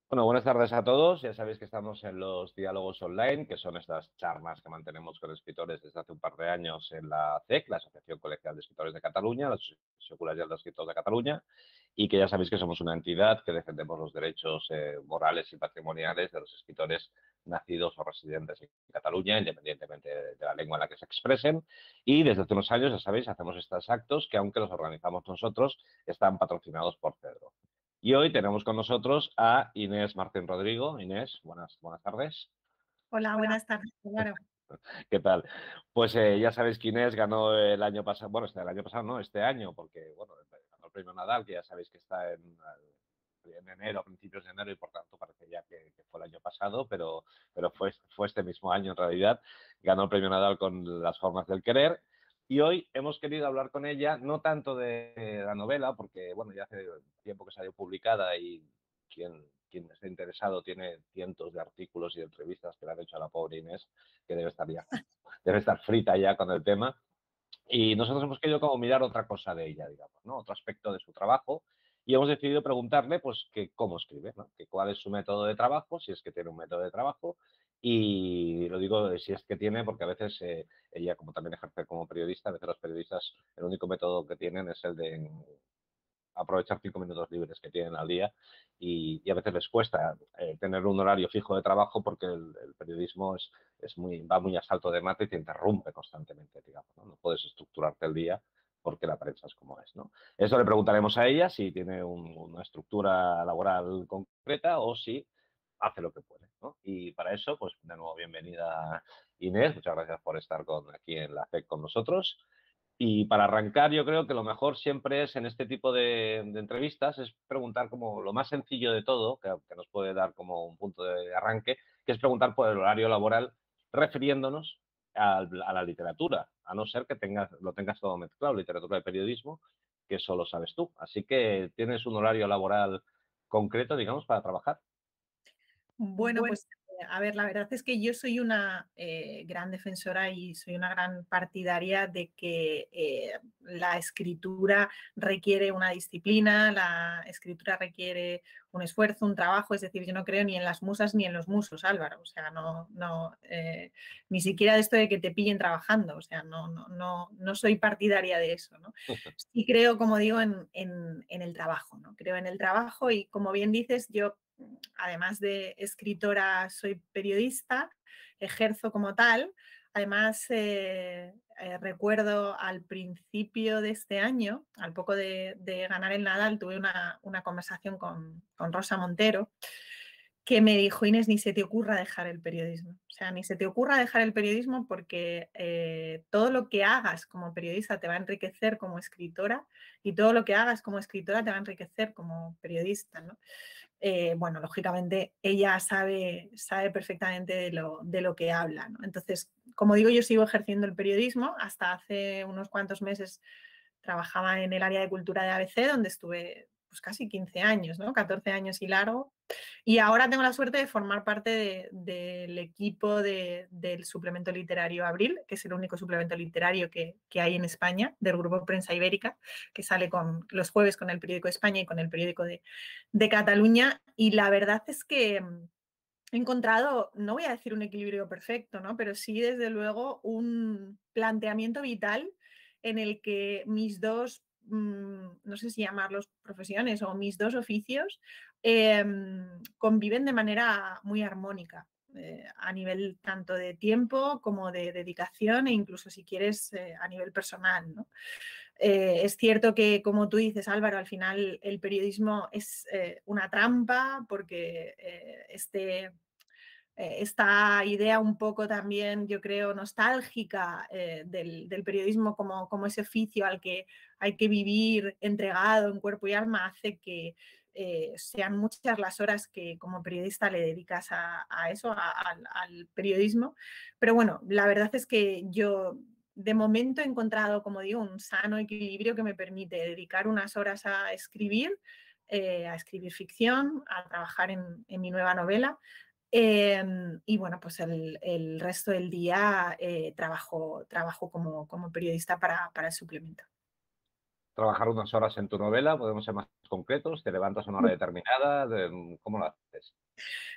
Bueno, buenas tardes a todos. Ya sabéis que estamos en los diálogos online, que son estas charlas que mantenemos con escritores desde hace un par de años en la ACEC, la Asociación Colegial de Escritores de Cataluña, la Asociación Colegial de Escritores de Cataluña, y que ya sabéis que somos una entidad que defendemos los derechos morales y patrimoniales de los escritores nacidos o residentes en Cataluña, independientemente de la lengua en la que se expresen. Y desde hace unos años, ya sabéis, hacemos estos actos que, aunque los organizamos nosotros, están patrocinados por Cedro. Y hoy tenemos con nosotros a Inés Martín Rodrigo. Inés, buenas tardes. Hola, buenas tardes, claro. ¿Qué tal? Pues ya sabéis que Inés ganó el año pasado, bueno, el año pasado no, este año, porque bueno, ganó el premio Nadal, que ya sabéis que está en enero, a principios de enero, y por tanto parece ya que fue el año pasado, pero fue este mismo año en realidad. Ganó el premio Nadal con Las formas del querer. Y hoy hemos querido hablar con ella, no tanto de la novela, porque bueno, ya hace tiempo que salió publicada y quien esté interesado tiene cientos de artículos y de entrevistas que le han hecho a la pobre Inés, que debe estar frita ya con el tema. Y nosotros hemos querido como mirar otra cosa de ella, digamos, ¿no? Otro aspecto de su trabajo. Y hemos decidido preguntarle, pues, que cómo escribe, ¿no? Que cuál es su método de trabajo, si es que tiene un método de trabajo. Y lo digo de si es que tiene, porque a veces ella, como también ejerce como periodista, a veces los periodistas el único método que tienen es el de aprovechar 5 minutos libres que tienen al día y a veces les cuesta tener un horario fijo de trabajo porque el periodismo va muy a salto de mata y te interrumpe constantemente, digamos, ¿no? No puedes estructurarte el día porque la prensa es como es, ¿no? Eso le preguntaremos a ella si tiene una estructura laboral concreta o si hace lo que puede, ¿no? Y para eso, pues de nuevo, bienvenida Inés, muchas gracias por estar aquí en la FEC con nosotros. Y para arrancar, yo creo que lo mejor siempre es en este tipo de entrevistas es preguntar como lo más sencillo de todo, que nos puede dar como un punto de arranque, que es preguntar por el horario laboral refiriéndonos a la literatura, a no ser que lo tengas todo mezclado, literatura y periodismo, que eso lo sabes tú. Así que tienes un horario laboral concreto, digamos, para trabajar. Bueno, pues a ver, la verdad es que yo soy una gran defensora y soy una gran partidaria de que la escritura requiere una disciplina, la escritura requiere un esfuerzo, un trabajo, es decir, yo no creo ni en las musas ni en los musos, Álvaro, o sea, ni siquiera de esto de que te pillen trabajando, o sea, no soy partidaria de eso, ¿no? Sí creo, como digo, en el trabajo, ¿no? Creo en el trabajo y, como bien dices, yo además de escritora, soy periodista, ejerzo como tal. Además, recuerdo al principio de este año, al poco de ganar el Nadal, tuve una conversación con Rosa Montero, que me dijo: Inés, ni se te ocurra dejar el periodismo. O sea, ni se te ocurra dejar el periodismo porque todo lo que hagas como periodista te va a enriquecer como escritora y todo lo que hagas como escritora te va a enriquecer como periodista, ¿no? Bueno, lógicamente ella sabe perfectamente de lo que habla, ¿no? Entonces, como digo, yo sigo ejerciendo el periodismo. Hasta hace unos cuantos meses trabajaba en el área de cultura de ABC, donde estuve pues casi 15 años, ¿no? 14 años y largo. Y ahora tengo la suerte de formar parte del equipo del suplemento literario Abril, que es el único suplemento literario que hay en España, del Grupo Prensa Ibérica, que sale los jueves con el periódico España y con el periódico de Cataluña. Y la verdad es que he encontrado, no voy a decir un equilibrio perfecto, ¿no? Pero sí, desde luego, un planteamiento vital en el que mis dos, no sé si llamarlos profesiones o mis dos oficios, conviven de manera muy armónica. A nivel tanto de tiempo como de dedicación e incluso, si quieres, a nivel personal, ¿no? Es cierto que, como tú dices, Álvaro, al final el periodismo es una trampa porque esta idea un poco también, yo creo, nostálgica del periodismo como ese oficio al que hay que vivir entregado en cuerpo y alma hace que sean muchas las horas que como periodista le dedicas a eso, al periodismo. Pero bueno, la verdad es que yo de momento he encontrado, como digo, un sano equilibrio que me permite dedicar unas horas a escribir ficción, a trabajar en mi nueva novela. Y bueno, pues el resto del día trabajo como periodista para el suplemento. trabajar unas horas en tu novela? ¿Podemos ser más concretos? ¿Te levantas a una hora determinada? ¿Cómo lo haces?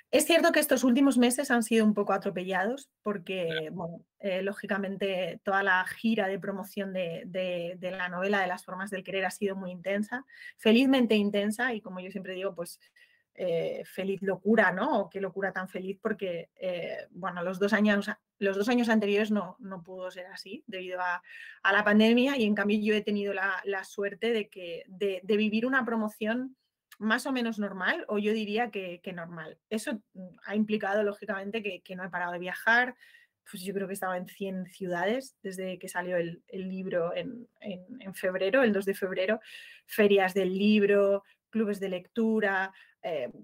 Es cierto que estos últimos meses han sido un poco atropellados porque, bueno, lógicamente toda la gira de promoción de la novela de Las formas del querer ha sido muy intensa, felizmente intensa y como yo siempre digo, pues feliz locura, ¿no? O qué locura tan feliz porque, bueno, los dos años anteriores no pudo ser así debido a la pandemia y en cambio yo he tenido la suerte de vivir una promoción más o menos normal, o yo diría que normal. Eso ha implicado, lógicamente, que no he parado de viajar. Pues yo creo que estaba en 100 ciudades desde que salió el libro en febrero, el 2 de febrero. Ferias del libro, clubes de lectura,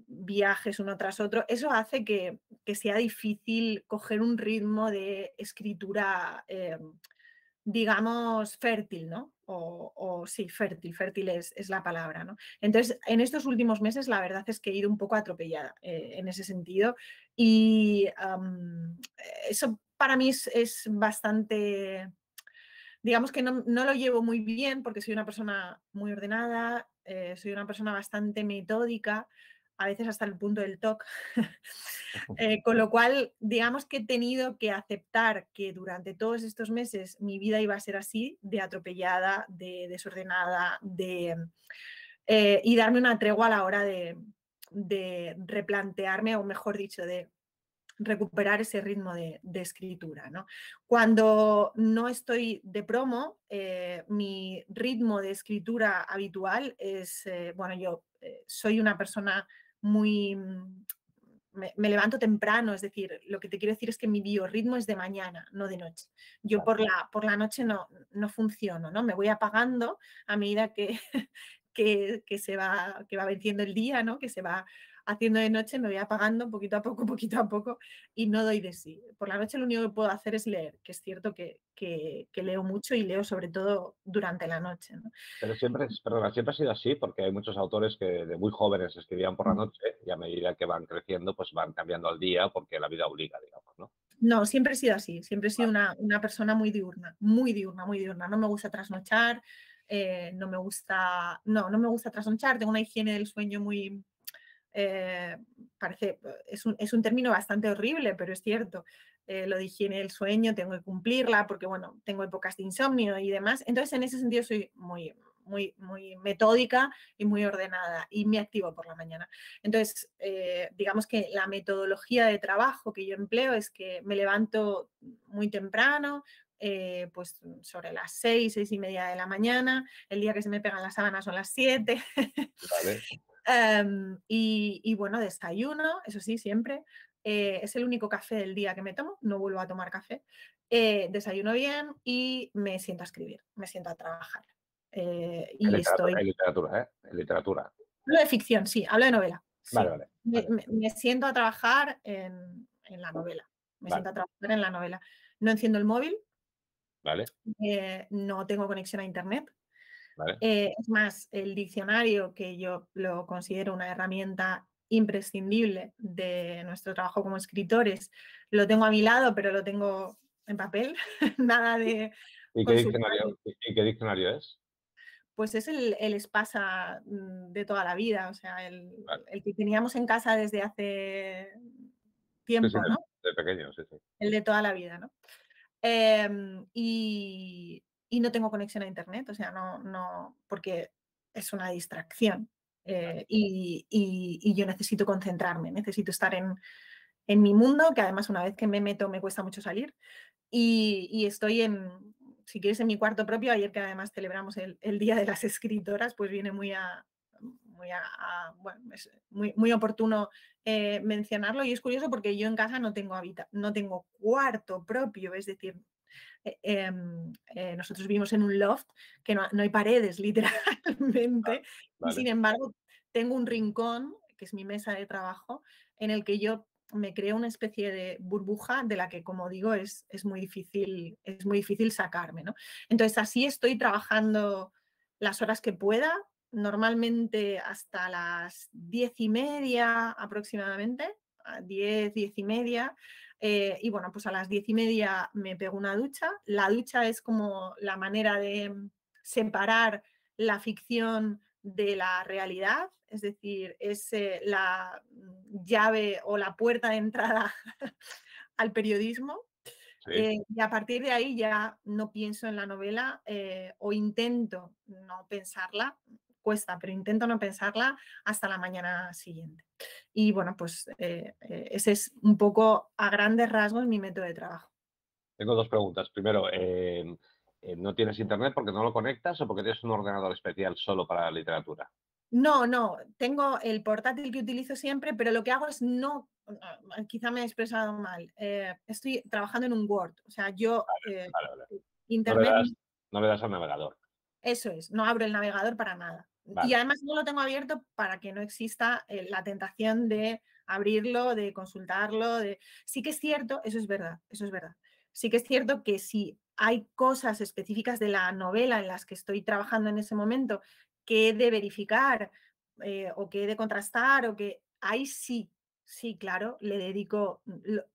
viajes uno tras otro. Eso hace que sea difícil coger un ritmo de escritura digamos, fértil, ¿no? O sí, fértil es la palabra, ¿no? Entonces, en estos últimos meses, la verdad es que he ido un poco atropellada en ese sentido y eso para mí es bastante, digamos que no lo llevo muy bien porque soy una persona muy ordenada, soy una persona bastante metódica, a veces hasta el punto del TOC. Con lo cual, digamos que he tenido que aceptar que durante todos estos meses mi vida iba a ser así, de atropellada, de desordenada, y darme una tregua a la hora de replantearme, o mejor dicho, de recuperar ese ritmo de escritura, ¿no? Cuando no estoy de promo, mi ritmo de escritura habitual es, bueno, yo soy una persona muy... Me levanto temprano, es decir, lo que te quiero decir es que mi biorritmo es de mañana, no de noche. Yo por la noche no funciono, ¿no? Me voy apagando a medida que va venciendo el día, ¿no? Que se va haciendo de noche, me voy apagando poquito a poco y no doy de sí. Por la noche lo único que puedo hacer es leer, que es cierto que leo mucho y leo sobre todo durante la noche, ¿no? Pero perdona, siempre ha sido así, porque hay muchos autores que de muy jóvenes escribían por la noche y a medida que van creciendo, pues van cambiando al día porque la vida obliga, digamos, ¿no? No, siempre he sido así, siempre he sido Vale. una persona muy diurna, muy diurna, muy diurna. No me gusta trasnochar, no me gusta trasnochar, tengo una higiene del sueño muy, parece, es un término bastante horrible, pero es cierto. Lo de higiene del sueño, tengo que cumplirla porque, bueno, tengo épocas de insomnio y demás. Entonces, en ese sentido soy muy metódica y muy ordenada y me activo por la mañana. Entonces, digamos que la metodología de trabajo que yo empleo es que me levanto muy temprano, pues sobre las 6:30 de la mañana. El día que se me pegan las sábanas son las 7. Vale. Y bueno, desayuno, eso sí, siempre. Es el único café del día que me tomo, no vuelvo a tomar café. Desayuno bien y me siento a escribir, me siento a trabajar. Y estoy... En literatura, ¿eh? En literatura. Hablo de ficción, sí, hablo de novela, Vale, sí. vale, vale, Me siento a trabajar en la novela, me vale, siento a trabajar en la novela. No enciendo el móvil, vale, no tengo conexión a internet. vale. Es más, el diccionario, que yo lo considero una herramienta imprescindible de nuestro trabajo como escritores, lo tengo a mi lado, pero lo tengo en papel, nada de consultar. Y qué diccionario es? Pues es el Espasa de toda la vida, o sea, Vale. el que teníamos en casa desde hace Sí, sí, tiempo, ¿no? de pequeño, sí, sí. El de toda la vida, ¿no? Y no tengo conexión a internet, o sea, porque es una distracción. Vale. Y yo necesito concentrarme, necesito estar en mi mundo, que además una vez que me meto me cuesta mucho salir. Y estoy si quieres, en mi cuarto propio. Ayer que además celebramos el Día de las Escritoras, pues viene bueno, es muy oportuno mencionarlo. Y es curioso porque yo en casa no tengo cuarto propio, es decir, nosotros vivimos en un loft que no hay paredes, literalmente, y sin Vale. embargo tengo un rincón, que es mi mesa de trabajo, en el que yo me creo una especie de burbuja de la que, como digo, es muy difícil sacarme, ¿no? Entonces, así estoy trabajando las horas que pueda, normalmente hasta las 10:30 aproximadamente, a 10:30. Y bueno, pues a las 10:30 me pego una ducha. La ducha es como la manera de separar la ficción de la realidad, es decir, es la llave o la puerta de entrada al periodismo. Sí. Y a partir de ahí ya no pienso en la novela o intento no pensarla, cuesta, pero intento no pensarla hasta la mañana siguiente. Y bueno, pues ese es un poco a grandes rasgos mi método de trabajo. Tengo dos preguntas. Primero, ¿no tienes internet porque no lo conectas o porque tienes un ordenador especial solo para la literatura? No, no, tengo el portátil que utilizo siempre, pero lo que hago es no, quizá me he expresado mal, estoy trabajando en un Word, o sea, yo Vale, vale. No le internet, das, no le das al navegador. eso es, no abro el navegador para nada. Y Vale, además no lo tengo abierto para que no exista la tentación de abrirlo, de consultarlo, de... Sí que es cierto, eso es verdad, eso es verdad. Sí que es cierto que si hay cosas específicas de la novela en las que estoy trabajando en ese momento que he de verificar o que he de contrastar o que ahí sí, sí, claro, le dedico,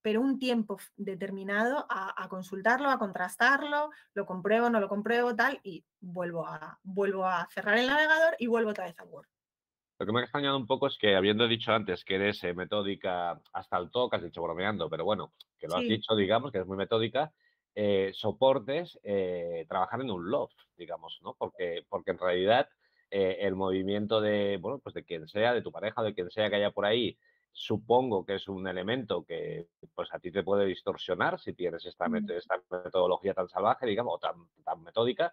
pero un tiempo determinado a consultarlo, a contrastarlo, lo compruebo, no lo compruebo, tal, y vuelvo a cerrar el navegador y vuelvo otra vez a Word. lo que me ha extrañado un poco es que, habiendo dicho antes que eres metódica hasta el toque, has dicho bromeando, pero bueno, que lo has Sí, dicho, digamos, que es muy metódica, soportes trabajar en un loft, digamos, ¿no? Porque en realidad el movimiento de, bueno, pues de quien sea, de tu pareja, de quien sea que haya por ahí, supongo que es un elemento que pues a ti te puede distorsionar si tienes mm, esta metodología tan salvaje, digamos, o tan metódica,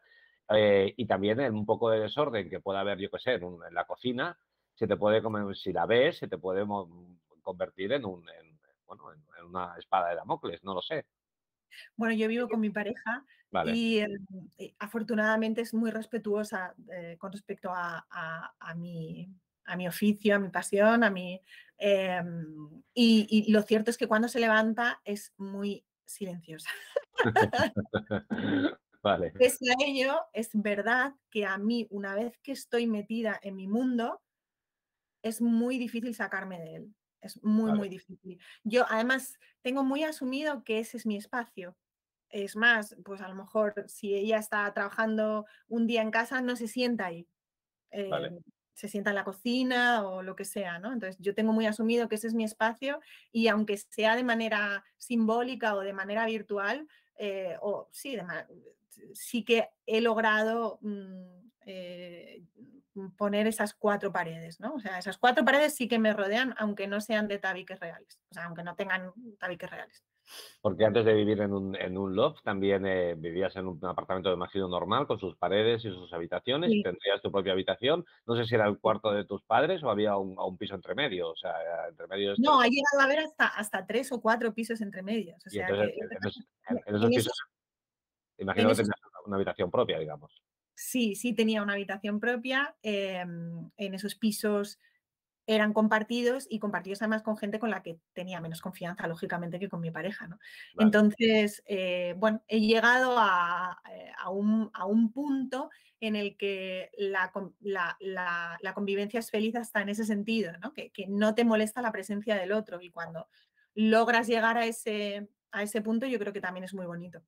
y también en un poco de desorden que pueda haber, yo qué sé, en la cocina, se te puede, si la ves, se te puede convertir bueno, en una espada de Damocles, no lo sé. bueno, yo vivo con mi pareja Vale, y afortunadamente es muy respetuosa con respecto a mi oficio, a mi pasión, y lo cierto es que cuando se levanta es muy silenciosa. vale, Pese a ello, es verdad que a mí, una vez que estoy metida en mi mundo, es muy difícil sacarme de él. Es muy, vale, muy difícil. Yo, además, tengo muy asumido que ese es mi espacio. Es más, pues a lo mejor si ella está trabajando un día en casa, no se sienta ahí. Eh, vale. se sienta en la cocina o lo que sea, ¿no? Entonces, yo tengo muy asumido que ese es mi espacio y aunque sea de manera simbólica o de manera virtual, o sí, sí que he logrado poner esas cuatro paredes, ¿no? O sea, esas cuatro paredes sí que me rodean, aunque no sean de tabiques reales, o sea, aunque no tengan tabiques reales. Porque antes de vivir en un loft también vivías en un apartamento de imagino normal con sus paredes y sus habitaciones y Sí, tendrías tu propia habitación. No sé si era el sí. cuarto de tus padres o había un piso entre medio. O sea, entre medio de No, estos. ha llegado a haber hasta tres o cuatro pisos entre medios, o Y sea entonces que en esos en pisos esos, imagino en que esos tenías una habitación propia, digamos. sí, sí tenía una habitación propia. En esos pisos eran compartidos y compartidos además con gente con la que tenía menos confianza, lógicamente, que con mi pareja, ¿no? Vale. Entonces, bueno, he llegado a un punto en el que la convivencia es feliz hasta en ese sentido, ¿no? Que no te molesta la presencia del otro y cuando logras llegar a ese punto, yo creo que también es muy bonito.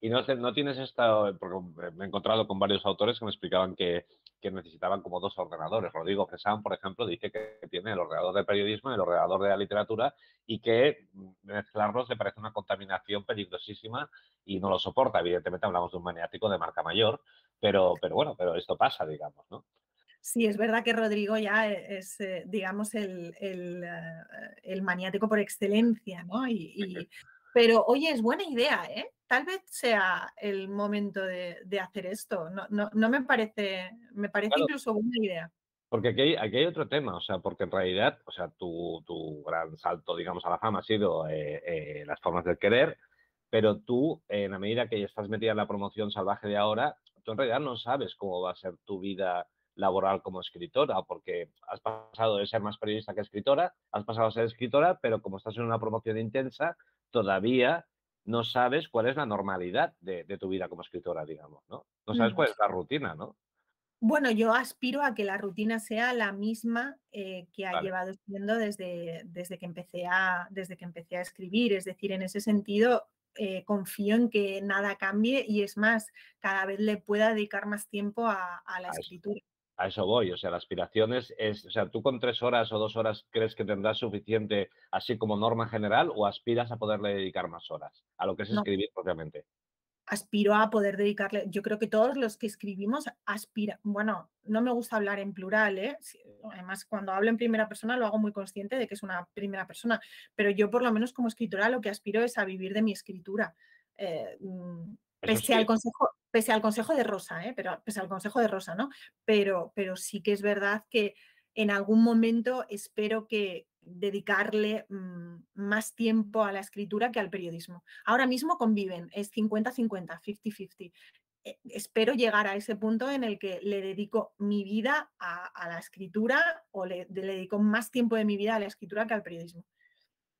Y no tienes esta, porque me he encontrado con varios autores que me explicaban que necesitaban como dos ordenadores. Rodrigo Gesán, por ejemplo, dice que tiene el ordenador de periodismo y el ordenador de la literatura y que mezclarlos le parece una contaminación peligrosísima y no lo soporta. Evidentemente hablamos de un maniático de marca mayor, pero bueno, pero esto pasa, digamos, ¿no? Sí, es verdad que Rodrigo ya es, digamos, el maniático por excelencia, ¿no? Pero, oye, es buena idea, ¿eh? Tal vez sea el momento de hacer esto. No, no, no me parece Claro, incluso buena idea. porque aquí hay otro tema, o sea, porque en realidad, o sea, tu gran salto, digamos, a la fama ha sido las formas del querer, pero tú, en la medida que ya estás metida en la promoción salvaje de ahora, tú en realidad no sabes cómo va a ser tu vida laboral como escritora, porque has pasado de ser más periodista que escritora, has pasado a ser escritora, pero como estás en una promoción intensa, todavía no sabes cuál es la normalidad de tu vida como escritora, digamos, ¿no? No sabes Mm. cuál es la rutina, ¿no? Bueno, yo aspiro a que la rutina sea la misma que ha Vale, llevado siendo desde que empecé a escribir. Es decir, en ese sentido, confío en que nada cambie y es más, cada vez le pueda dedicar más tiempo a la A eso, escritura. a eso voy. O sea, la aspiración es, o sea, ¿tú con 3 horas o 2 horas crees que tendrás suficiente así como norma general o aspiras a poderle dedicar más horas a lo que es No, escribir propiamente? aspiro a poder dedicarle, yo creo que todos los que escribimos bueno, no me gusta hablar en plural, ¿eh? Además, cuando hablo en primera persona lo hago muy consciente de que es una primera persona, pero yo por lo menos como escritora lo que aspiro es a vivir de mi escritura. Eh, mm, Eso sí, pese al consejo de Rosa, pero pese al consejo de Rosa, ¿no? Pero sí que es verdad que en algún momento espero que dedicarle más tiempo a la escritura que al periodismo. Ahora mismo conviven, es 50-50, 50-50. Espero llegar a ese punto en el que le dedico mi vida a la escritura o le dedico más tiempo de mi vida a la escritura que al periodismo.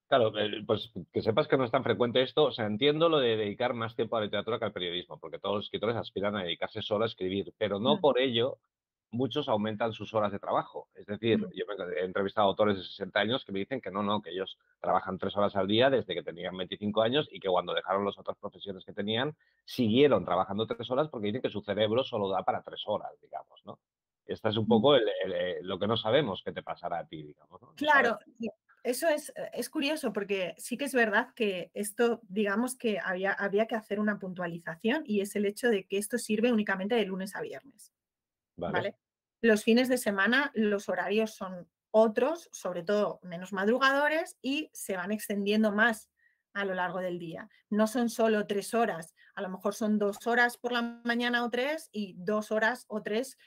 claro, pues que sepas que no es tan frecuente esto. O sea, entiendo lo de dedicar más tiempo a la literatura que al periodismo, porque todos los escritores aspiran a dedicarse solo a escribir, pero no Mm, por ello muchos aumentan sus horas de trabajo. Es decir, mm, yo he entrevistado a autores de 60 años que me dicen que no, que ellos trabajan 3 horas al día desde que tenían 25 años y que cuando dejaron las otras profesiones que tenían, siguieron trabajando 3 horas porque dicen que su cerebro solo da para 3 horas, digamos, ¿no? Esta es un mm. poco lo que no sabemos que te pasará a ti, digamos, ¿no? No sabemos. Claro, eso es curioso porque sí que es verdad que esto, digamos que había que hacer una puntualización y es el hecho de que esto sirve únicamente de lunes a viernes. ¿Vale? ¿Vale? Los fines de semana los horarios son otros, sobre todo menos madrugadores y se van extendiendo más a lo largo del día. No son solo 3 horas, a lo mejor son 2 horas por la mañana o tres y 2 horas o tres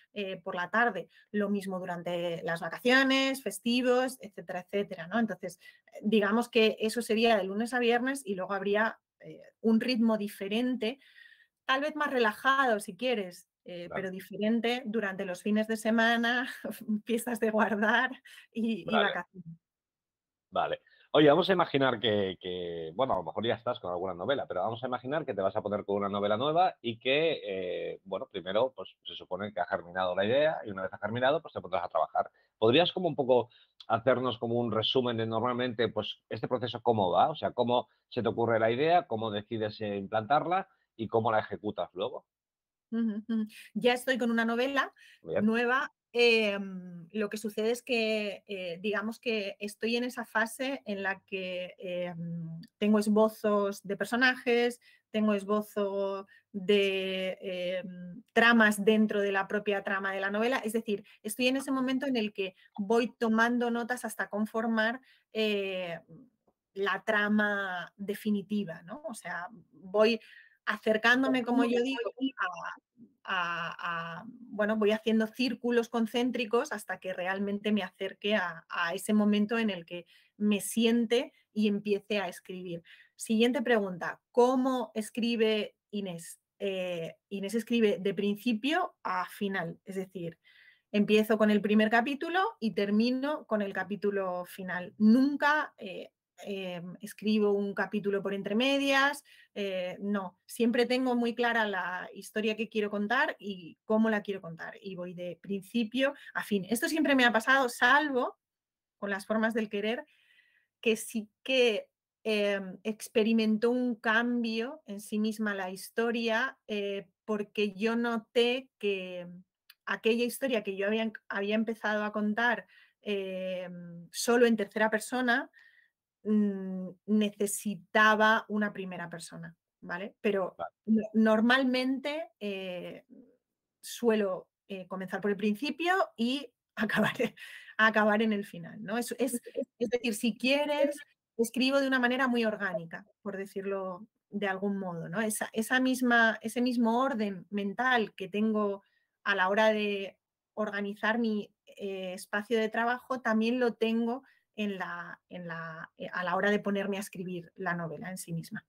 por la tarde. Lo mismo durante las vacaciones, festivos, etcétera, etcétera, ¿no? Entonces, digamos que eso sería de lunes a viernes y luego habría un ritmo diferente tal vez más relajado si quieres, Vale. pero diferente durante los fines de semana, fiestas de guardar y Vale. vacaciones. Vale. Oye, vamos a imaginar bueno, a lo mejor ya estás con alguna novela, pero vamos a imaginar que te vas a poner con una novela nueva y que, bueno, primero, pues se supone que ha germinado la idea y una vez ha germinado, pues te pondrás a trabajar. ¿Podrías como un poco hacernos como un resumen de normalmente, pues, este proceso cómo va? O sea, cómo se te ocurre la idea, cómo decides implantarla y cómo la ejecutas luego. Ujú, ujú. Ya estoy con una novela Bien, nueva. Lo que sucede es que, digamos que estoy en esa fase en la que tengo esbozos de personajes, tengo esbozo de tramas dentro de la propia trama de la novela. Es decir, estoy en ese momento en el que voy tomando notas hasta conformar la trama definitiva, ¿no? O sea, voy acercándome, como yo digo, bueno, voy haciendo círculos concéntricos hasta que realmente me acerque a ese momento en el que me siente y empiece a escribir. Siguiente pregunta, ¿cómo escribe Inés? Inés escribe de principio a final, es decir, empiezo con el primer capítulo y termino con el capítulo final. Nunca escribo un capítulo por entre medias, no, siempre tengo muy clara la historia que quiero contar y cómo la quiero contar y voy de principio a fin. Esto siempre me ha pasado, salvo con las formas del querer, que sí que experimentó un cambio en sí misma la historia porque yo noté que aquella historia que yo había empezado a contar solo en tercera persona necesitaba una primera persona, ¿vale? Pero vale. normalmente suelo comenzar por el principio y acabar en el final, ¿no? Es decir, si quieres, escribo de una manera muy orgánica, por decirlo de algún modo, ¿no? Ese mismo orden mental que tengo a la hora de organizar mi espacio de trabajo, también lo tengo a la hora de ponerme a escribir la novela en sí misma.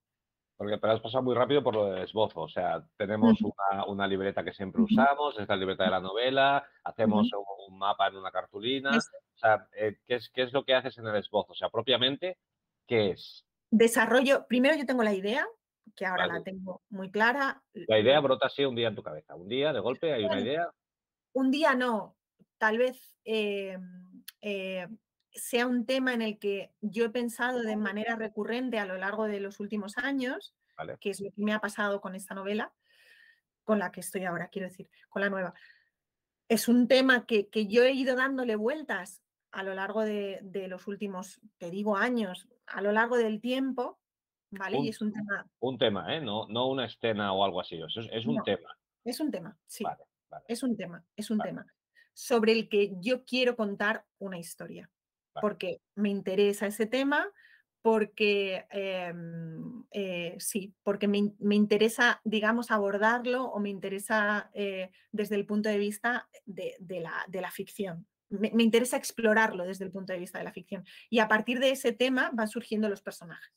Porque pero has pasado muy rápido por lo del esbozo. O sea, tenemos Ujú, una libreta que siempre ujú, usamos, es la libreta de la novela, hacemos ujú. un mapa en una cartulina. Es O sea, ¿qué es lo que haces en el esbozo? O sea, propiamente, ¿qué es? desarrollo, primero yo tengo la idea, que ahora la ¿Vale? tengo muy clara. La idea brota así un día en tu cabeza. Un día, de golpe, hay una Bueno, idea. un día no, tal vez eh, sea un tema en el que yo he pensado de manera recurrente a lo largo de los últimos años Vale. que es lo que me ha pasado con esta novela, con la que estoy ahora, quiero decir, con la nueva. Es un tema que yo he ido dándole vueltas a lo largo de los últimos, te digo, años, a lo largo del tiempo, ¿vale? Y Un, es un tema, un tema, ¿eh? No, no una escena o algo así. Es un no, tema. es un tema, sí, Vale, vale, es un vale, tema sobre el que yo quiero contar una historia, vale. porque me interesa ese tema, porque sí, porque me interesa, digamos, abordarlo o me interesa desde el punto de vista de la ficción. Me interesa explorarlo desde el punto de vista de la ficción. Y a partir de ese tema van surgiendo los personajes.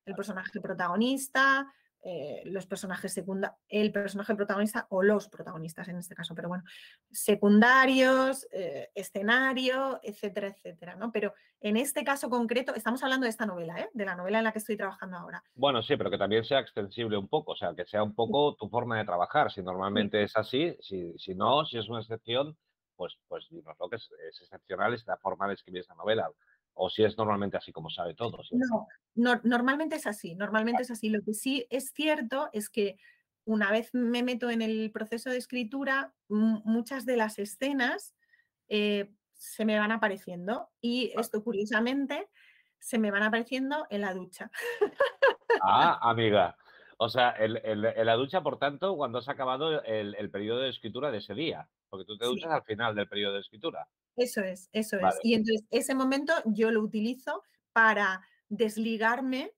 El personaje protagonista, los personajes secundarios, el personaje protagonista o los protagonistas en este caso, pero bueno, secundarios, escenario, etcétera, etcétera, ¿no? Pero en este caso concreto, estamos hablando de esta novela, ¿eh? De la novela en la que estoy trabajando ahora. Bueno, sí, pero que también sea extensible un poco, o sea, que sea un Sí, poco tu forma de trabajar. Si sí. normalmente es así, si no, si es una excepción, pues dinos lo que es excepcional, es la forma de escribir esa novela. O si es normalmente así como sabe todo siempre. No, normalmente es así, normalmente es así. Lo que sí es cierto es que una vez me meto en el proceso de escritura, muchas de las escenas se me van apareciendo y Vale. esto curiosamente se me van apareciendo en la ducha. Ah, amiga. O sea, en la ducha, por tanto, cuando has acabado el periodo de escritura de ese día, porque tú te Sí, duchas al final del periodo de escritura. eso es, eso es. Vale, Y entonces ese momento yo lo utilizo para desligarme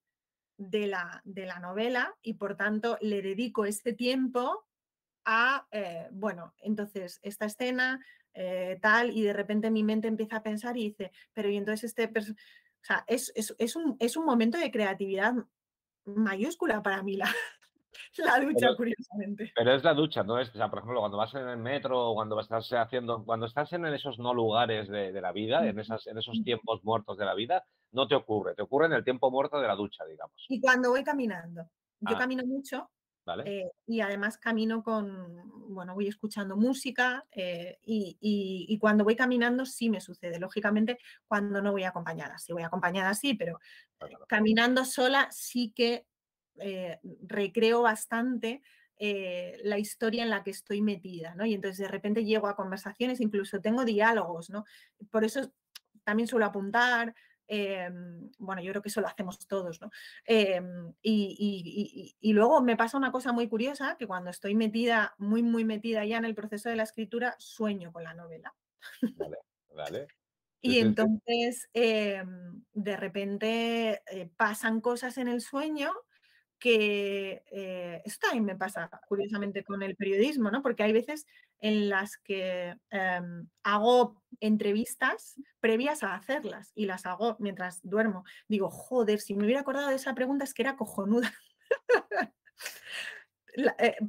de la novela y por tanto le dedico este tiempo a, bueno, entonces esta escena, tal, y de repente mi mente empieza a pensar y dice, pero y entonces o sea, es un momento de creatividad mayúscula para mí la pero ducha, curiosamente. pero es la ducha, no es, o sea, por ejemplo, cuando vas en el metro o cuando estás haciendo, cuando estás en esos no lugares de la vida, en esos tiempos muertos de la vida, no te ocurre en el tiempo muerto de la ducha, digamos. Y cuando voy caminando, yo Ah, camino mucho vale, y además camino bueno, voy escuchando música y cuando voy caminando sí me sucede. Lógicamente, cuando no voy acompañada. Si voy acompañada sí, pero claro, caminando sola sí que recreo bastante la historia en la que estoy metida, ¿no? Y entonces de repente llego a conversaciones, incluso tengo diálogos, ¿no? Por eso también suelo apuntar, bueno, yo creo que eso lo hacemos todos, ¿no? Y luego me pasa una cosa muy curiosa, que cuando estoy metida, muy, muy metida ya en el proceso de la escritura, sueño con la novela. vale, vale. Sí, Y sí, sí, entonces, de repente, pasan cosas en el sueño que eso también me pasa curiosamente con el periodismo, ¿no? Porque hay veces en las que hago entrevistas previas a hacerlas y las hago mientras duermo. Digo, joder, si me hubiera acordado de esa pregunta es que era cojonuda.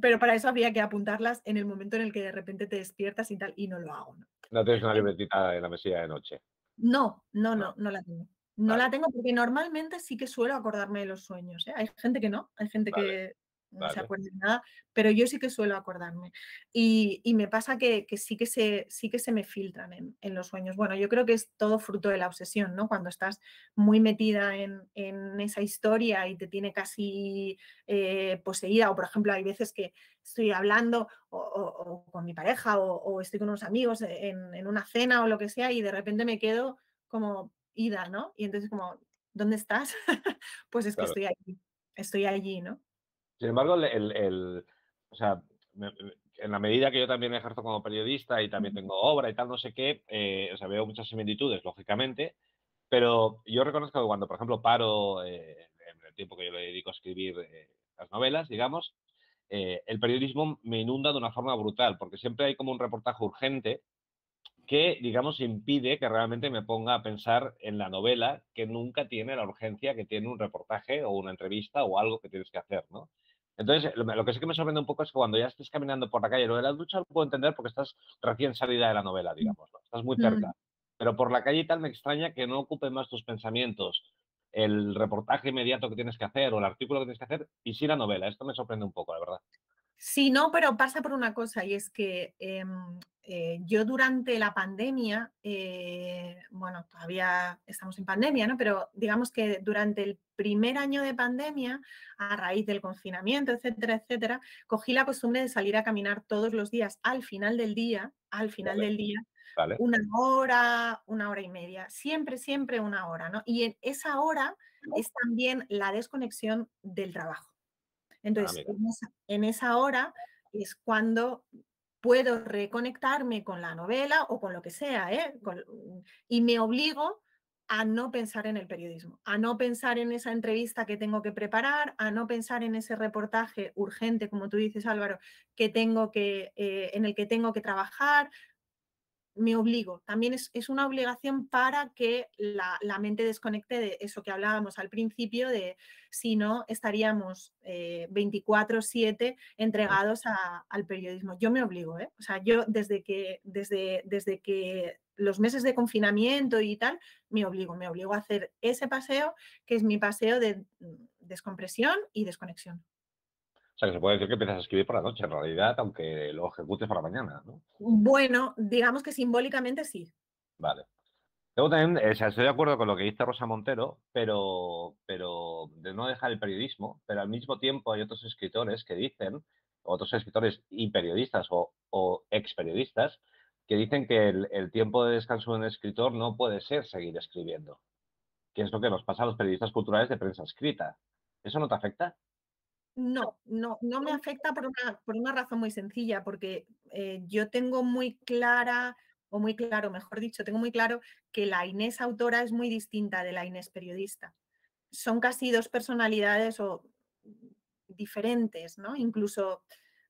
Pero para eso habría que apuntarlas en el momento en el que de repente te despiertas y tal, y no lo hago, ¿no? no tienes una libretita en la mesilla de noche. No, no, No, no, no la tengo. No vale, la tengo porque normalmente sí que suelo acordarme de los sueños, ¿eh? Hay gente que no, hay gente vale, que no se vale. acuerda de nada, pero yo sí que suelo acordarme. Y me pasa que sí que se me filtran en los sueños. Bueno, yo creo que es todo fruto de la obsesión, ¿no? Cuando estás muy metida en esa historia y te tiene casi poseída, o por ejemplo, hay veces que estoy hablando o con mi pareja o estoy con unos amigos en una cena o lo que sea y de repente me quedo como ida, ¿no? Y entonces como, ¿dónde estás? Pues es que Claro. estoy allí, ¿no? Sin embargo, o sea, en la medida que yo también ejerzo como periodista y también tengo obra y tal, no sé qué, o sea, veo muchas similitudes, lógicamente, pero yo reconozco que cuando, por ejemplo, paro en el tiempo que yo le dedico a escribir las novelas, digamos, el periodismo me inunda de una forma brutal, porque siempre hay como un reportaje urgente que, digamos, impide que realmente me ponga a pensar en la novela, que nunca tiene la urgencia que tiene un reportaje o una entrevista o algo que tienes que hacer, ¿no? Entonces, lo que sí que me sorprende un poco es que cuando ya estés caminando por la calle, lo de la ducha lo puedo entender porque estás recién salida de la novela, digamos, ¿no? Estás muy cerca. Mm. Pero por la calle y tal me extraña que no ocupen más tus pensamientos el reportaje inmediato que tienes que hacer o el artículo que tienes que hacer y sí la novela. Esto me sorprende un poco, la verdad. Sí, no, pero pasa por una cosa y es que yo durante la pandemia, bueno, todavía estamos en pandemia, ¿no? Pero digamos que durante el primer año de pandemia, a raíz del confinamiento, etcétera, etcétera, cogí la costumbre de salir a caminar todos los días al final del día, Vale, vale. una hora y media, siempre, siempre una hora, ¿no? Y en esa hora es también la desconexión del trabajo. Ah, Entonces, mira. en esa hora es cuando puedo reconectarme con la novela o con lo que sea, ¿eh? Y me obligo a no pensar en el periodismo, a no pensar en esa entrevista que tengo que preparar, a no pensar en ese reportaje urgente, como tú dices, Álvaro, en el que tengo que trabajar, me obligo. También es una obligación para que la mente desconecte de eso que hablábamos al principio, de si no estaríamos 24/7 entregados al periodismo. Yo me obligo, ¿eh? O sea, yo desde que los meses de confinamiento y tal, me obligo a hacer ese paseo, que es mi paseo de descompresión y desconexión. O sea, que se puede decir que empiezas a escribir por la noche, en realidad, aunque lo ejecutes por la mañana, ¿no? Bueno, digamos que simbólicamente sí. Vale. Luego también, o sea, estoy de acuerdo con lo que dice Rosa Montero, pero de no dejar el periodismo, pero al mismo tiempo hay otros escritores que dicen, otros escritores y periodistas o ex periodistas, que dicen que el tiempo de descanso de un escritor no puede ser seguir escribiendo, que es lo que nos pasa a los periodistas culturales de prensa escrita. ¿Eso no te afecta? No, no me afecta por una razón muy sencilla, porque yo tengo muy clara, o muy claro, mejor dicho, tengo muy claro que la Inés autora es muy distinta de la Inés periodista. Son casi dos personalidades o diferentes, ¿no? Incluso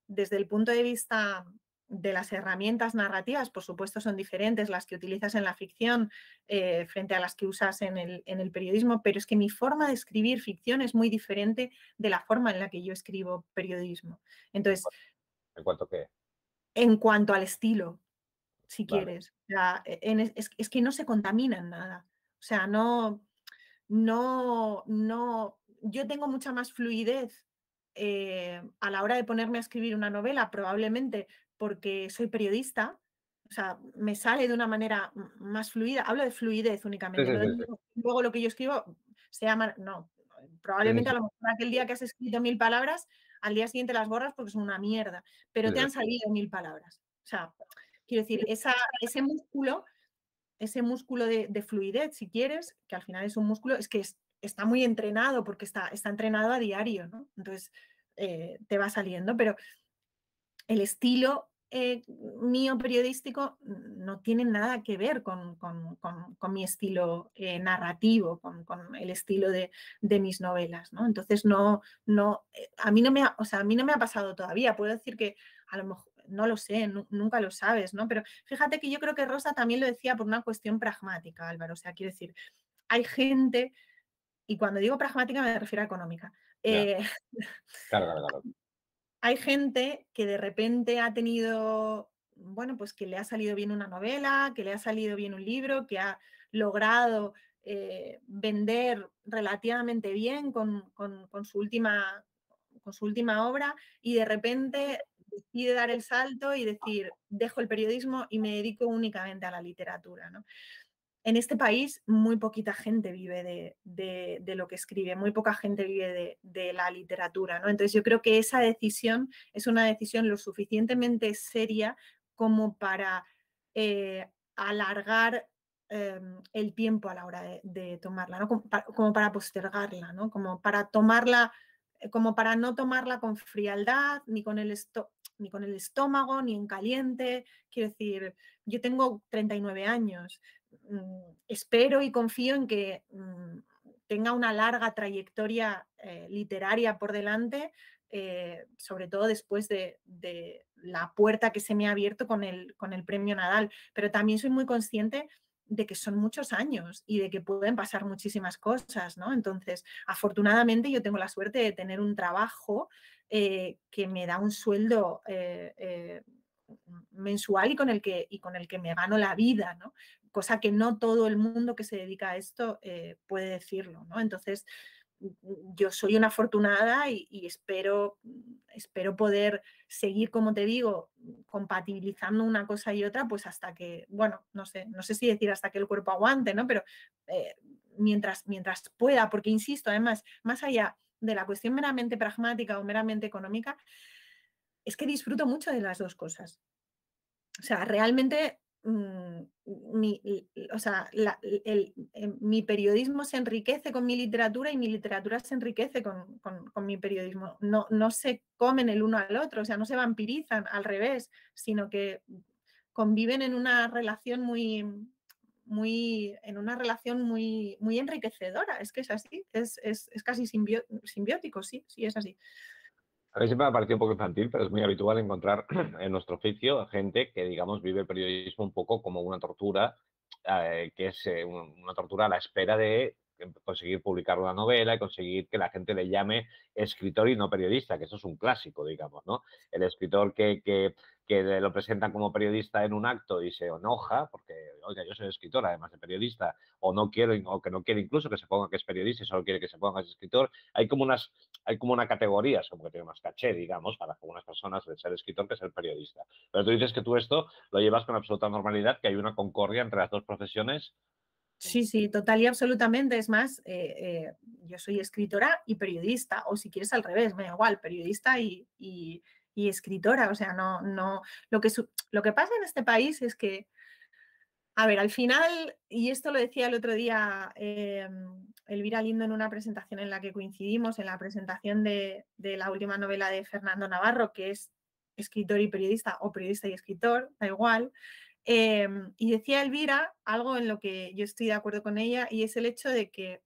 desde el punto de vista de las herramientas narrativas, por supuesto, son diferentes las que utilizas en la ficción frente a las que usas en el periodismo, pero es que mi forma de escribir ficción es muy diferente de la forma en la que yo escribo periodismo. Entonces, En cuanto que, en cuanto al estilo, si vale. quieres, o sea, es que no se contamina en nada. O sea, no, yo tengo mucha más fluidez a la hora de ponerme a escribir una novela, probablemente porque soy periodista, o sea, me sale de una manera más fluida. Hablo de fluidez Sí, únicamente, sí, no sí, de sí. luego lo que yo escribo se llama, no, Sí, sí, probablemente sí. a lo mejor aquel día que has escrito 1000 palabras, al día siguiente las borras porque son una mierda, Sí, pero te sí. han salido 1000 palabras. O sea, quiero decir, ese músculo de fluidez, si quieres, que al final es un músculo, es que está muy entrenado porque está entrenado a diario, ¿no? Entonces te va saliendo, pero el estilo mío periodístico no tiene nada que ver con mi estilo narrativo, con el estilo de mis novelas, ¿no? Entonces a mí no me o sea, a mí no me ha pasado todavía. Puedo decir que a lo mejor, no lo sé, nunca lo sabes, ¿no? Pero fíjate que yo creo que Rosa también lo decía por una cuestión pragmática, Álvaro. O sea, quiero decir, hay gente, y cuando digo pragmática me refiero a económica, Ya, eh, claro, claro, claro. hay gente que de repente ha tenido, bueno, pues que le ha salido bien una novela, que le ha salido bien un libro, que ha logrado vender relativamente bien con su última obra y de repente decide dar el salto y decir, dejo el periodismo y me dedico únicamente a la literatura, ¿no? En este país muy poquita gente vive de lo que escribe, muy poca gente vive de la literatura, ¿no? Entonces yo creo que esa decisión es una decisión lo suficientemente seria como para alargar el tiempo a la hora de tomarla, ¿no? Como para postergarla, ¿no? Como para tomarla, como para no tomarla con frialdad, ni con el estómago, ni en caliente. Quiero decir, yo tengo 39 años. Espero y confío en que tenga una larga trayectoria literaria por delante, sobre todo después de la puerta que se me ha abierto con el premio Nadal. Pero también soy muy consciente de que son muchos años y de que pueden pasar muchísimas cosas, ¿no? Entonces, afortunadamente yo tengo la suerte de tener un trabajo que me da un sueldo mensual y con el que me gano la vida, ¿no? Cosa que no todo el mundo que se dedica a esto puede decirlo, ¿no? Entonces, yo soy una afortunada y espero espero poder seguir, como te digo, compatibilizando una cosa y otra, pues hasta que, bueno, no sé si decir hasta que el cuerpo aguante, ¿no? Pero mientras pueda, porque insisto, además, más allá de la cuestión meramente pragmática o meramente económica, es que disfruto mucho de las dos cosas. O sea, realmente mi periodismo se enriquece con mi literatura y mi literatura se enriquece con mi periodismo. No se comen el uno al otro, o sea, no se vampirizan, al revés, sino que conviven en una relación muy enriquecedora. Es que es así, es casi simbiótico, sí, es así. A mí siempre me ha parecido un poco infantil, pero es muy habitual encontrar en nuestro oficio gente que, digamos, vive el periodismo un poco como una tortura, que es una tortura a la espera de conseguir publicar una novela y conseguir que la gente le llame escritor y no periodista, que eso es un clásico, digamos, ¿no? El escritor que lo presentan como periodista en un acto y se enoja porque, oiga, yo soy escritor, además de periodista, o no quiero, o que no quiere incluso que se ponga que es periodista y solo quiere que se ponga que es escritor. Hay como una categoría, como que tiene más caché, digamos, para algunas personas el ser escritor que ser periodista. Pero tú dices que tú esto lo llevas con absoluta normalidad, que hay una concordia entre las dos profesiones. Sí, total y absolutamente. Es más, yo soy escritora y periodista, o si quieres al revés, me da igual, periodista y escritora. O sea, no. Lo que pasa en este país es que, a ver, al final, y esto lo decía el otro día Elvira Lindo en una presentación en la que coincidimos, en la presentación de la última novela de Fernando Navarro, que es escritor y periodista, o periodista y escritor, da igual. Y decía Elvira algo en lo que yo estoy de acuerdo con ella, y es el hecho de que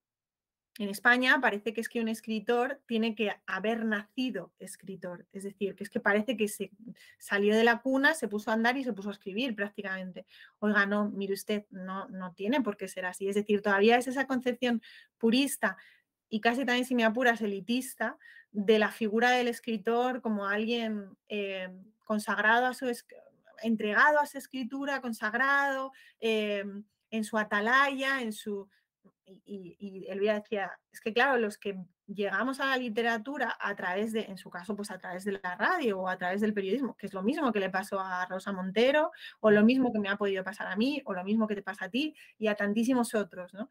en España parece que es que un escritor tiene que haber nacido escritor, es decir, que es que parece que se salió de la cuna, se puso a andar y se puso a escribir prácticamente. Oiga, no, mire usted, no tiene por qué ser así. Es decir, todavía es esa concepción purista y casi también, si me apuras, elitista, de la figura del escritor como alguien consagrado a entregado a su escritura, consagrado en su atalaya, en su... Y Elvira decía, es que claro, los que llegamos a la literatura a través de, en su caso, pues a través de la radio o a través del periodismo, que es lo mismo que le pasó a Rosa Montero, o lo mismo que me ha podido pasar a mí, o lo mismo que te pasa a ti y a tantísimos otros, ¿no?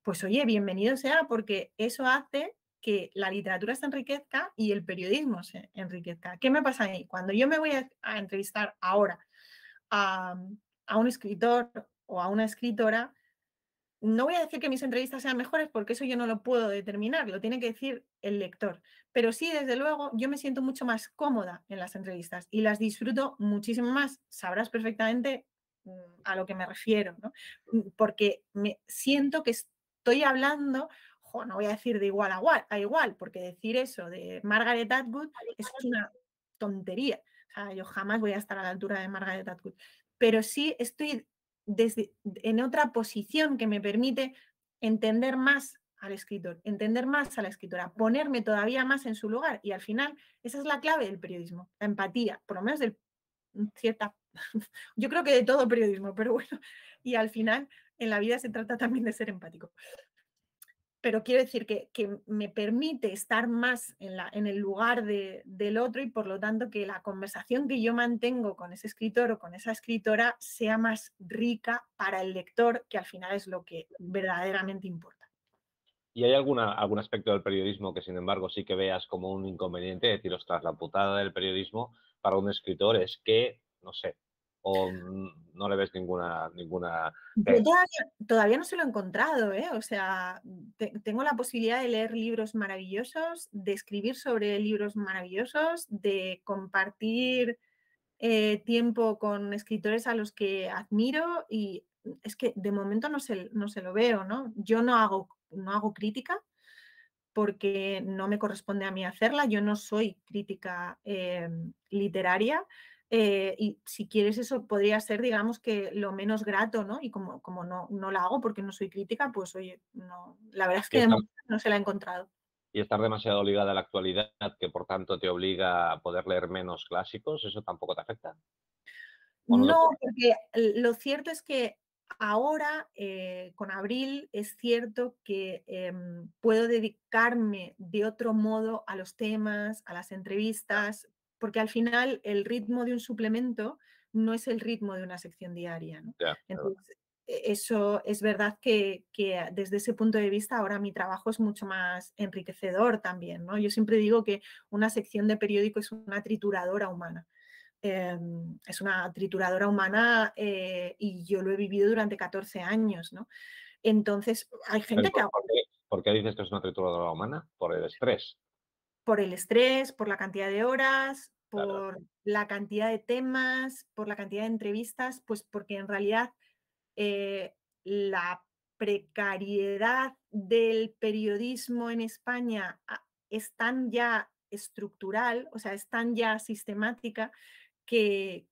Pues oye, bienvenido sea, porque eso hace que la literatura se enriquezca y el periodismo se enriquezca. ¿Qué me pasa ahí? Cuando yo me voy a entrevistar ahora a un escritor o a una escritora, no voy a decir que mis entrevistas sean mejores porque eso yo no lo puedo determinar, lo tiene que decir el lector. Pero sí, desde luego, yo me siento mucho más cómoda en las entrevistas y las disfruto muchísimo más. Sabrás perfectamente a lo que me refiero, ¿no? Porque me siento que estoy hablando, no voy a decir de igual a igual, porque decir eso de Margaret Atwood es una tontería. O sea, yo jamás voy a estar a la altura de Margaret Atwood. Pero sí estoy en otra posición que me permite entender más al escritor, entender más a la escritora, ponerme todavía más en su lugar. Y al final, esa es la clave del periodismo, la empatía, por lo menos de cierta, yo creo que de todo periodismo, pero bueno, y al final en la vida se trata también de ser empático. Pero quiero decir que me permite estar más en el lugar del otro y por lo tanto que la conversación que yo mantengo con ese escritor o con esa escritora sea más rica para el lector, que al final es lo que verdaderamente importa. ¿Y hay algún aspecto del periodismo que, sin embargo, sí que veas como un inconveniente? Es decir, ostras, la putada del periodismo para un escritor es que, no sé, o no le ves ninguna... Yo todavía no se lo he encontrado, ¿eh? O sea, tengo la posibilidad de leer libros maravillosos, de escribir sobre libros maravillosos, de compartir tiempo con escritores a los que admiro y es que de momento no se lo veo, ¿no? Yo no hago crítica porque no me corresponde a mí hacerla, yo no soy crítica literaria y si quieres eso podría ser, digamos, que lo menos grato, ¿no? Y como no la hago porque no soy crítica, pues oye, no, la verdad es que no se la he encontrado. Y estar demasiado ligada a la actualidad, que por tanto te obliga a poder leer menos clásicos, ¿eso tampoco te afecta? No, porque lo cierto es que ahora, con Abril, es cierto que puedo dedicarme de otro modo a los temas, a las entrevistas, porque al final el ritmo de un suplemento no es el ritmo de una sección diaria, ¿no? Ya, Entonces, eso es verdad que desde ese punto de vista ahora mi trabajo es mucho más enriquecedor también, ¿no? Yo siempre digo que una sección de periódico es una trituradora humana. Es una trituradora humana y yo lo he vivido durante 14 años, ¿no? Entonces, hay Pero gente que por qué dices que es una trituradora humana? Por el estrés. por el estrés, por la cantidad de horas, Claro. por la cantidad de temas, por la cantidad de entrevistas, pues porque en realidad la precariedad del periodismo en España es tan ya estructural, o sea, es tan ya sistemática que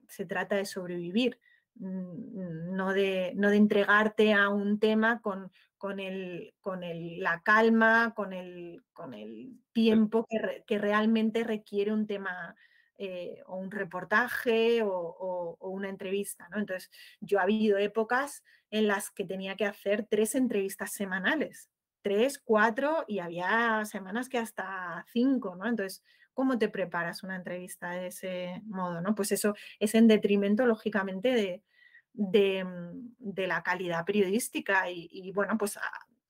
se trata de sobrevivir, no de entregarte a un tema con la calma, con el tiempo que realmente requiere un tema o un reportaje o una entrevista, ¿no? Entonces, yo ha habido épocas en las que tenía que hacer 3 entrevistas semanales, 3, 4 y había semanas que hasta 5, ¿no? Entonces, ¿cómo te preparas una entrevista de ese modo, no? Pues eso es en detrimento, lógicamente, de la calidad periodística y bueno, pues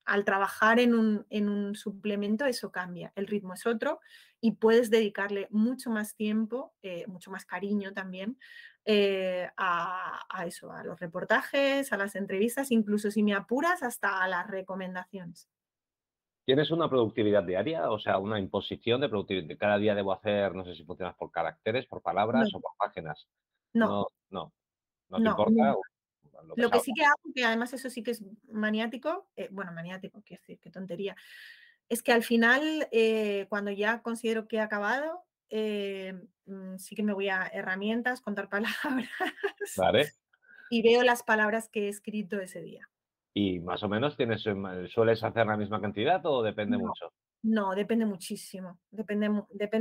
al trabajar en un suplemento eso cambia, el ritmo es otro y puedes dedicarle mucho más tiempo, mucho más cariño también a eso, a los reportajes, a las entrevistas, incluso si me apuras hasta a las recomendaciones. ¿Tienes una productividad diaria? O sea, una imposición de productividad. Cada día debo hacer, no sé si funcionas por caracteres, por palabras No, o por páginas. no, No, no, no te no. importa lo que Lo que salga. sí que hago, que además eso sí que es maniático, bueno, maniático, quiero decir, qué tontería, es que al final, cuando ya considero que he acabado, sí que me voy a herramientas, contar palabras ¿Vale? y veo las palabras que he escrito ese día. Y más o menos ¿sueles hacer la misma cantidad o depende No, mucho? no, depende muchísimo, depende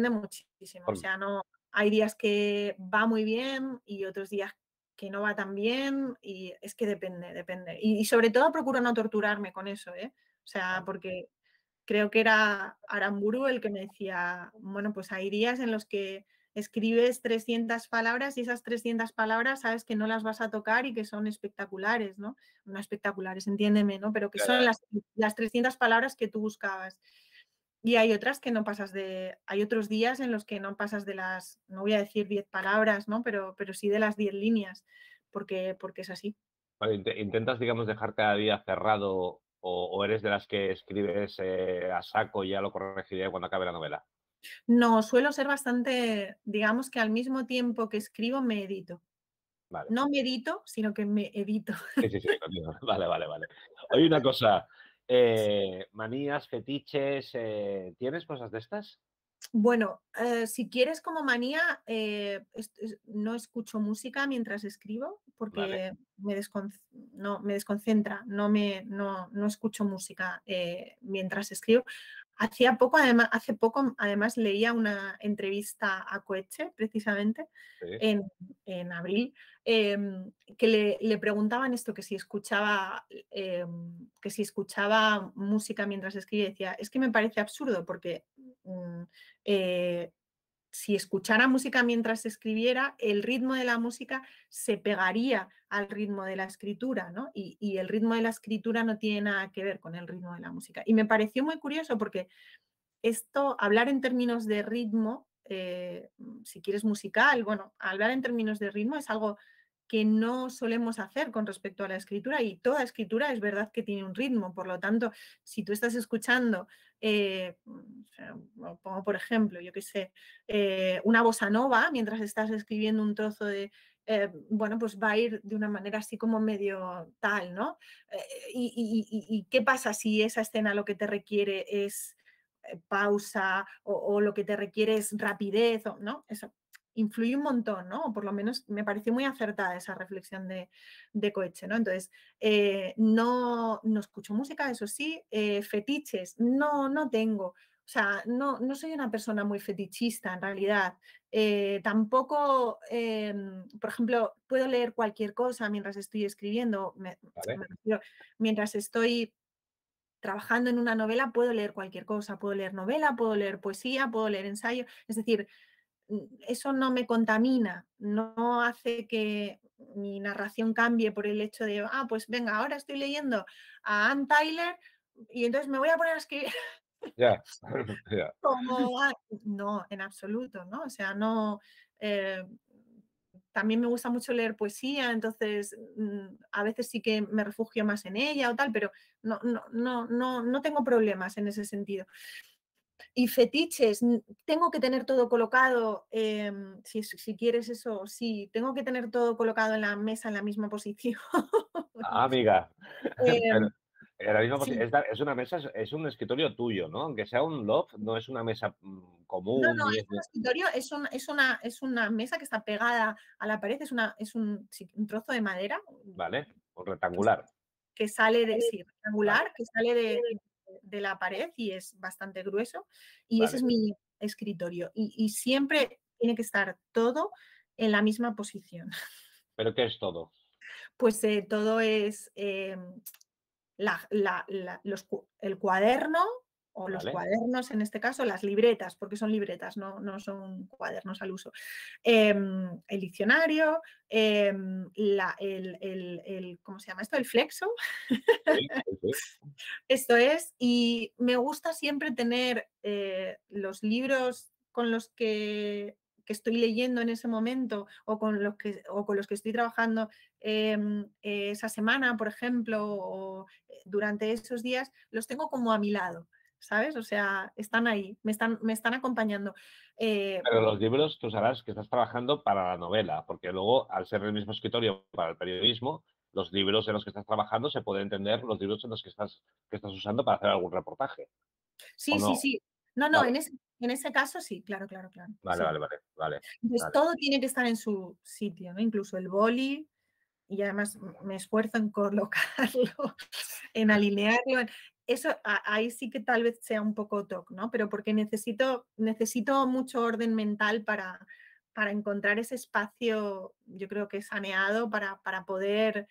muchísimo. O Por- sea, no, hay días que va muy bien y otros días que no va tan bien y es que depende. Y sobre todo procuro no torturarme con eso, ¿eh? O sea, porque creo que era Aramburu el que me decía, bueno, pues hay días en los que escribes 300 palabras y esas 300 palabras sabes que no las vas a tocar y que son espectaculares, ¿no? No espectaculares, entiéndeme, ¿no? Pero que Ya, son ya. las 300 palabras que tú buscabas. Y hay otras que no pasas hay otros días en los que no pasas de no voy a decir 10 palabras, ¿no? Pero sí de las 10 líneas, porque es así. Vale, ¿intentas, digamos, dejar cada día cerrado o eres de las que escribes a saco y ya lo corregiré cuando acabe la novela? No, suelo ser bastante, digamos que al mismo tiempo que escribo me edito. Vale. No medito, sino que me edito. Sí, sí, sí, contigo. Vale, vale, vale. Oye, una cosa, manías, fetiches, ¿tienes cosas de estas? Bueno, si quieres como manía, no escucho música mientras escribo Vale. porque no, me desconcentra, no escucho música mientras escribo. Hace poco, además, leía una entrevista a Coetze, precisamente, Sí. en, en abril, que le preguntaban esto, que si escuchaba música mientras escribía, y decía, es que me parece absurdo porque mm, eh, si escuchara música mientras escribiera, el ritmo de la música se pegaría al ritmo de la escritura, ¿no? Y el ritmo de la escritura no tiene nada que ver con el ritmo de la música. Y me pareció muy curioso porque hablar en términos de ritmo, si quieres musical, bueno, hablar en términos de ritmo es algo que no solemos hacer con respecto a la escritura y toda escritura es verdad que tiene un ritmo, por lo tanto, si tú estás escuchando, pongo por ejemplo, yo qué sé, una bossa nova mientras estás escribiendo un trozo bueno, pues va a ir de una manera así como medio tal, ¿no? ¿Y qué pasa si esa escena lo que te requiere es pausa o lo que te requiere es rapidez, ¿no? Eso influye un montón, ¿no? O por lo menos me pareció muy acertada esa reflexión de Coetzee, ¿no? Entonces, no escucho música, eso sí, fetiches, no tengo. O sea, no soy una persona muy fetichista en realidad. Tampoco, por ejemplo, puedo leer cualquier cosa mientras estoy escribiendo. ¿vale? Me refiero, mientras estoy trabajando en una novela, puedo leer cualquier cosa. Puedo leer novela, puedo leer poesía, puedo leer ensayo. Es decir, eso no me contamina, no hace que mi narración cambie por el hecho de, pues venga, ahora estoy leyendo a Ann Tyler y entonces me voy a poner a escribir Ya, ya. como, no, en absoluto, ¿no? O sea, no, eh, también me gusta mucho leer poesía, entonces a veces sí que me refugio más en ella o tal, pero no tengo problemas en ese sentido. Y fetiches, tengo que tener todo colocado, si quieres eso, sí, tengo que tener todo colocado en la mesa en la misma posición. Ah, amiga. Pero Em, en la misma sí, es una mesa, es un escritorio tuyo, ¿no? Aunque sea un loft, no es una mesa común no, ni es es un escritorio, es una mesa que está pegada a la pared, un trozo de madera ¿vale? Un que, rectangular. que sale de, sí, Vale, rectangular, que sale de la pared y es bastante grueso, y ese vale. es mi escritorio. Y siempre tiene que estar todo en la misma posición. ¿Pero qué es todo? Pues todo es el cuaderno o los ¿Vale? cuadernos, en este caso, las libretas, porque son libretas, no son cuadernos al uso. El diccionario, ¿cómo se llama esto? El flexo. Sí, sí, sí. Esto es, y me gusta siempre tener los libros con los que estoy leyendo en ese momento o con los que estoy trabajando esa semana, por ejemplo, o durante esos días, los tengo como a mi lado, ¿sabes? O sea, están ahí, me están acompañando. Eh, Pero los libros tú sabrás que estás trabajando para la novela, porque luego, al ser el mismo escritorio para el periodismo, los libros en los que estás trabajando se puede entender los libros en los que estás usando para hacer algún reportaje, ¿o sí, sí, no? sí. No, Vale, en ese caso sí, claro, claro, claro, vale, sí. vale, vale, vale, Entonces, vale. todo tiene que estar en su sitio, ¿no? Incluso el boli, y además me esfuerzo en colocarlo, en alinearlo. Eso ahí sí que tal vez sea un poco toc, ¿no? Pero porque necesito mucho orden mental para encontrar ese espacio, yo creo que saneado para poder.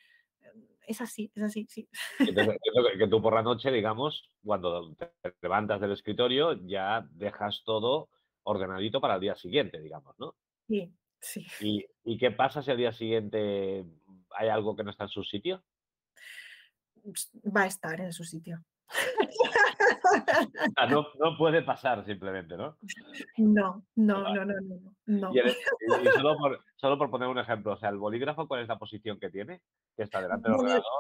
Es así, sí. Entonces, entiendo que tú por la noche, digamos, cuando te levantas del escritorio, ya dejas todo ordenadito para el día siguiente, digamos, ¿no? Sí, sí. ¿Y qué pasa si al día siguiente hay algo que no está en su sitio? Va a estar en su sitio. O sea, no puede pasar simplemente, ¿no? No, no, no, no, no, Y, no. y solo por poner un ejemplo, o sea, el bolígrafo, ¿cuál es la posición que tiene? Que está delante del Bueno, ordenador,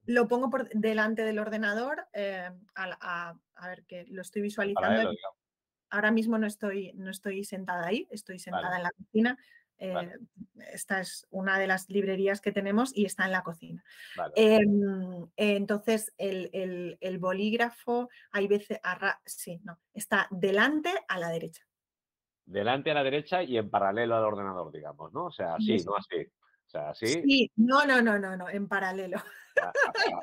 lo pongo por delante del ordenador, a ver, que lo estoy en visualizando. paralelo, digamos. Ahora mismo no estoy sentada ahí, estoy Vale, sentada en la cocina. vale, Eh, Esta es una de las librerías que tenemos y está en la cocina. vale, vale. Entonces, el bolígrafo, hay veces, sí, no, está delante a la derecha. Delante a la derecha y en paralelo al ordenador, digamos, ¿no? O sea, así, Eso. no así. O sea, así, Sí, no, no, no, no, no, en paralelo.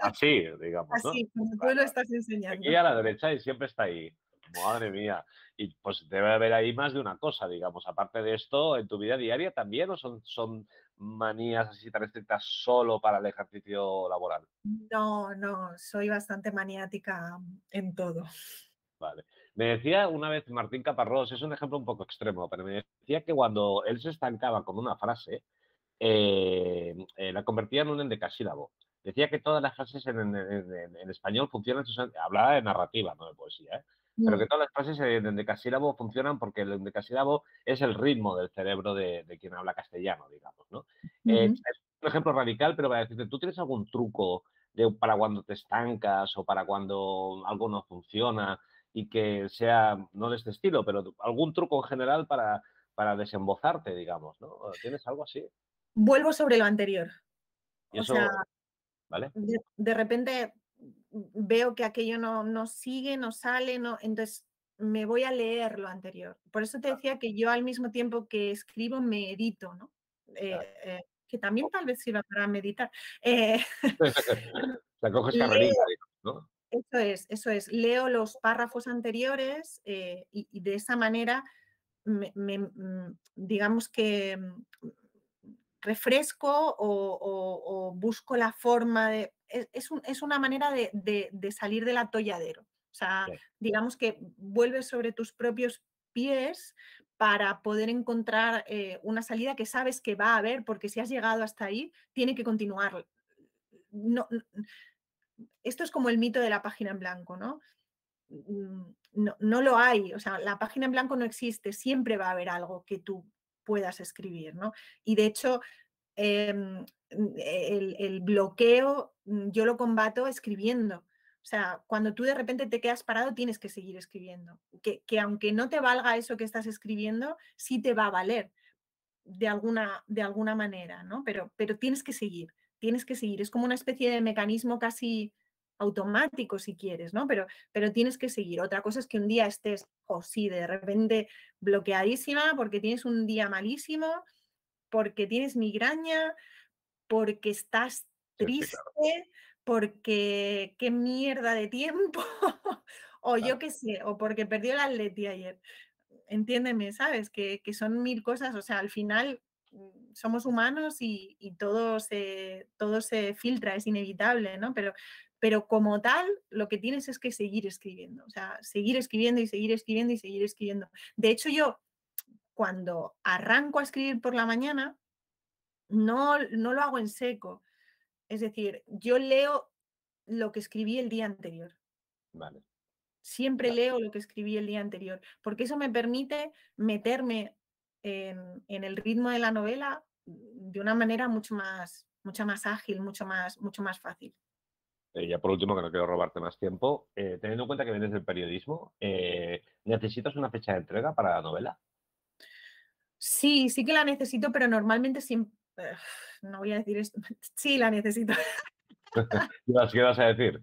así, digamos, ¿no? Así, como tú Vale, lo vale. estás enseñando. Aquí a la derecha y siempre está ahí. Madre mía. Y pues debe haber ahí más de una cosa, digamos. Aparte de esto, ¿en tu vida diaria también o son manías así tan estrictas solo para el ejercicio laboral? No, no, soy bastante maniática en todo. Vale. Me decía una vez Martín Caparrós, es un ejemplo un poco extremo, pero me decía que cuando él se estancaba con una frase, la convertía en un endecasílabo. Decía que todas las frases en español funcionan, hablaba de narrativa, no de poesía, ¿eh? Pero que Mm, todas las frases en endecasílabo funcionan porque el endecasílabo es el ritmo del cerebro de quien habla castellano, digamos, ¿no? ujú. Es un ejemplo radical, pero para decirte, ¿tú tienes algún truco para cuando te estancas o para cuando algo no funciona y que sea, no de este estilo, pero algún truco en general para desembozarte, digamos, ¿no? ¿Tienes algo así? Vuelvo sobre lo anterior. Y O sea, eso, ¿vale? de repente veo que aquello no sigue, no sale, entonces me voy a leer lo anterior. Por eso te decía que yo al mismo tiempo que escribo me edito, ¿no? Ya. Que también tal vez sirva para meditar. Eh, O sea, coges carrerilla, leo, digamos, ¿no? Eso es. Leo los párrafos anteriores y de esa manera digamos que refresco o busco la forma de... Es una manera de salir del atolladero. O sea, Sí, digamos que vuelves sobre tus propios pies para poder encontrar una salida que sabes que va a haber, porque si has llegado hasta ahí, tiene que continuar. No, esto es como el mito de la página en blanco, ¿no? No, no lo hay, o sea, la página en blanco no existe, siempre va a haber algo que tú puedas escribir, ¿no? Y de hecho, el bloqueo yo lo combato escribiendo. O sea, cuando tú de repente te quedas parado, tienes que seguir escribiendo. Que aunque no te valga eso que estás escribiendo, sí te va a valer de alguna manera, ¿no? Pero tienes que seguir, tienes que seguir. Es como una especie de mecanismo casi automático, si quieres, ¿no? Pero tienes que seguir. Otra cosa es que un día estés, o sí, de repente bloqueadísima porque tienes un día malísimo, porque tienes migraña, porque estás sí, sí, triste, claro, porque qué mierda de tiempo, o yo claro. qué sé, o porque perdió el Atleti ayer. Entiéndeme, ¿sabes? Que son mil cosas, o sea, al final somos humanos y todo se filtra, es inevitable, ¿no? Pero como tal, lo que tienes es que seguir escribiendo, o sea, seguir escribiendo y seguir escribiendo y seguir escribiendo. De hecho, yo cuando arranco a escribir por la mañana, no lo hago en seco. Es decir, yo leo lo que escribí el día anterior. Vale. Siempre leo lo que escribí el día anterior, porque eso me permite meterme en el ritmo de la novela de una manera mucho más ágil, mucho más fácil. Ya por último, que no quiero robarte más tiempo, teniendo en cuenta que vienes del periodismo, ¿necesitas una fecha de entrega para la novela? Sí, sí que la necesito, pero normalmente siempre, no voy a decir esto, sí la necesito. ¿Qué vas a decir?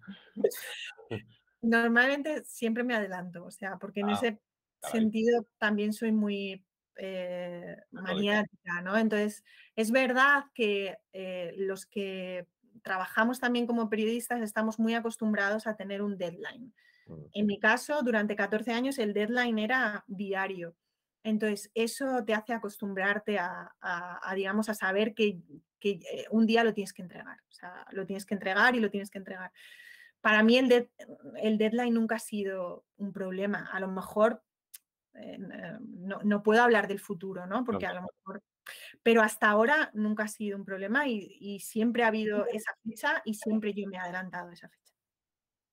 Normalmente siempre me adelanto, o sea, porque en Ah, ese caray, sentido también soy muy metódica. maniática, ¿no? Entonces, es verdad que los que trabajamos también como periodistas estamos muy acostumbrados a tener un deadline. Mm, En mi caso, durante 14 años el deadline era diario. Entonces, eso te hace acostumbrarte digamos, a saber que un día lo tienes que entregar. O sea, lo tienes que entregar y lo tienes que entregar. Para mí el deadline nunca ha sido un problema. A lo mejor no puedo hablar del futuro, ¿no? no, Porque a lo no. mejor, pero hasta ahora nunca ha sido un problema y siempre ha habido esa fecha y siempre yo me he adelantado a esa fecha.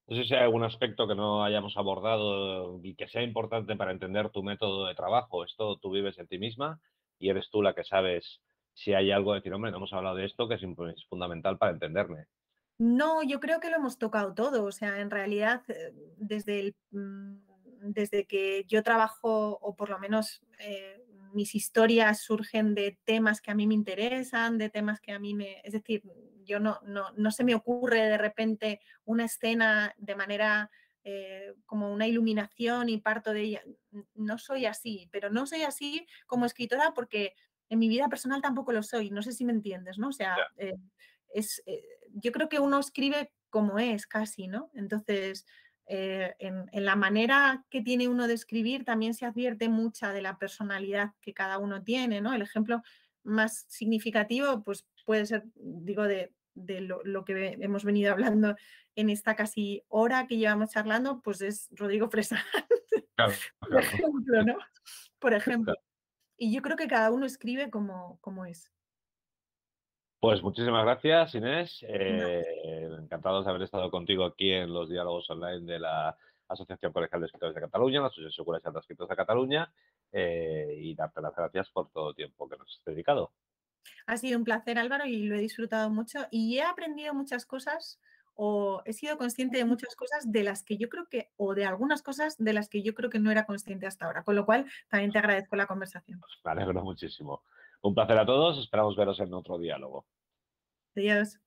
No sé si hay algún aspecto que no hayamos abordado y que sea importante para entender tu método de trabajo. Esto tú vives en ti misma y eres tú la que sabes si hay algo de decir, hombre, no hemos hablado de esto, que es fundamental para entenderme. No, yo creo que lo hemos tocado todo. O sea, en realidad, desde que yo trabajo, o por lo menos mis historias surgen de temas que a mí me interesan, de temas que a mí me... Es decir, yo no se me ocurre de repente una escena de manera como una iluminación y parto de ella. No soy así, pero no soy así como escritora porque en mi vida personal tampoco lo soy. No sé si me entiendes, ¿no? O Ya. sea, yo creo que uno escribe como es casi, ¿no? Entonces, en la manera que tiene uno de escribir también se advierte mucha de la personalidad que cada uno tiene, ¿no? El ejemplo más significativo, pues puede ser, digo, de lo que hemos venido hablando en esta casi hora que llevamos charlando, pues es Rodrigo Fresán, Claro, por claro. ejemplo, ¿no? Por ejemplo. Y yo creo que cada uno escribe como es. Pues muchísimas gracias, Inés. No. Encantados de haber estado contigo aquí en los diálogos online de la Asociación Colegial de Escritores de Cataluña, la Asociación Colegial de Escritores de Cataluña, y darte las gracias por todo el tiempo que nos has dedicado. Ha sido un placer, Álvaro, y lo he disfrutado mucho y he aprendido muchas cosas o he sido consciente de muchas cosas de las que yo creo que, o de algunas cosas de las que yo creo que no era consciente hasta ahora, con lo cual también te agradezco la conversación. Me alegro muchísimo. Un placer a todos. Esperamos veros en otro diálogo. Adiós.